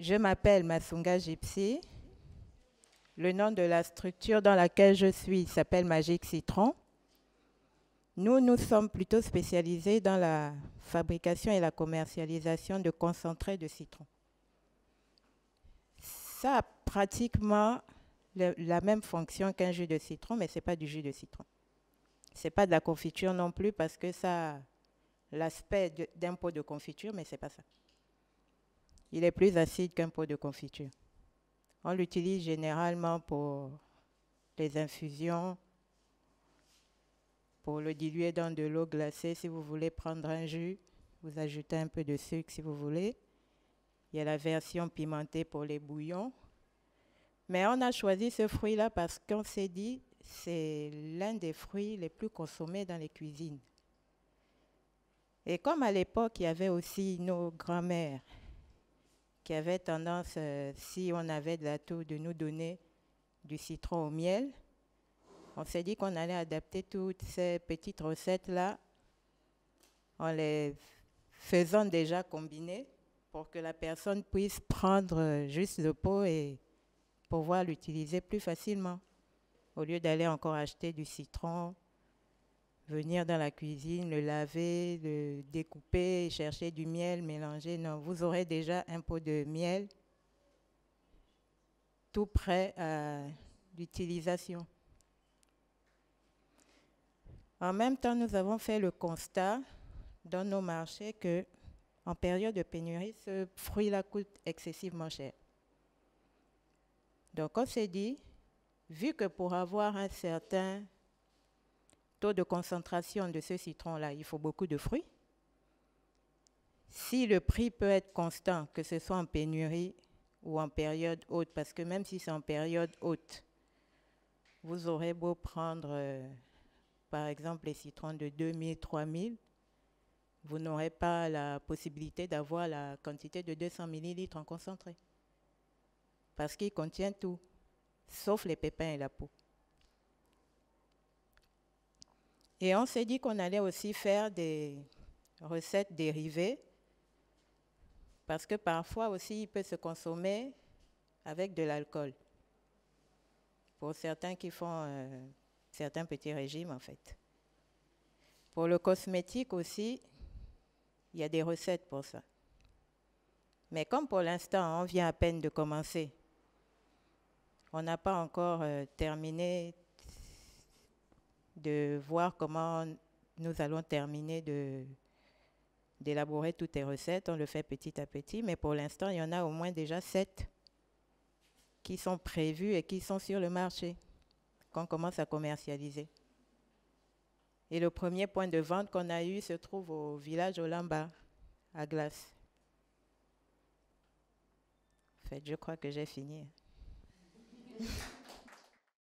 Je m'appelle Masunga Gypsy. Le nom de la structure dans laquelle je suis s'appelle Magic Citron. Nous sommes plutôt spécialisés dans la fabrication et la commercialisation de concentrés de citron. Ça a pratiquement la même fonction qu'un jus de citron, mais ce n'est pas du jus de citron. Ce n'est pas de la confiture non plus parce que ça a l'aspect d'un pot de confiture, mais ce n'est pas ça. Il est plus acide qu'un pot de confiture. On l'utilise généralement pour les infusions, pour le diluer dans de l'eau glacée. Si vous voulez prendre un jus, vous ajoutez un peu de sucre si vous voulez. Il y a la version pimentée pour les bouillons. Mais on a choisi ce fruit-là parce qu'on s'est dit c'est l'un des fruits les plus consommés dans les cuisines. Et comme à l'époque, il y avait aussi nos grands-mères qui avaient tendance, si on avait de l'atout, de nous donner du citron au miel, on s'est dit qu'on allait adapter toutes ces petites recettes-là en les faisant déjà combiner pour que la personne puisse prendre juste le pot et pouvoir l'utiliser plus facilement. Au lieu d'aller encore acheter du citron, venir dans la cuisine, le laver, le découper, chercher du miel, mélanger. Non, vous aurez déjà un pot de miel tout prêt à l'utilisation. En même temps, nous avons fait le constat dans nos marchés que, en période de pénurie, ce fruit-là coûte excessivement cher. Donc, on s'est dit, vu que pour avoir un certain taux de concentration de ce citron-là, il faut beaucoup de fruits, si le prix peut être constant, que ce soit en pénurie ou en période haute, parce que même si c'est en période haute, vous aurez beau prendre, par exemple, les citrons de 2000, 3000, vous n'aurez pas la possibilité d'avoir la quantité de 200 millilitres en concentré. Parce qu'il contient tout, sauf les pépins et la peau. Et on s'est dit qu'on allait aussi faire des recettes dérivées, parce que parfois aussi, il peut se consommer avec de l'alcool. Pour certains qui font certains petits régimes, en fait. Pour le cosmétique aussi, il y a des recettes pour ça. Mais comme pour l'instant, on vient à peine de commencer, on n'a pas encore terminé de voir comment nous allons terminer d'élaborer toutes les recettes. On le fait petit à petit, mais pour l'instant, il y en a au moins déjà 7 qui sont prévus et qui sont sur le marché, qu'on commence à commercialiser. Et le premier point de vente qu'on a eu se trouve au village Olamba, à Glace. En fait, je crois que j'ai fini.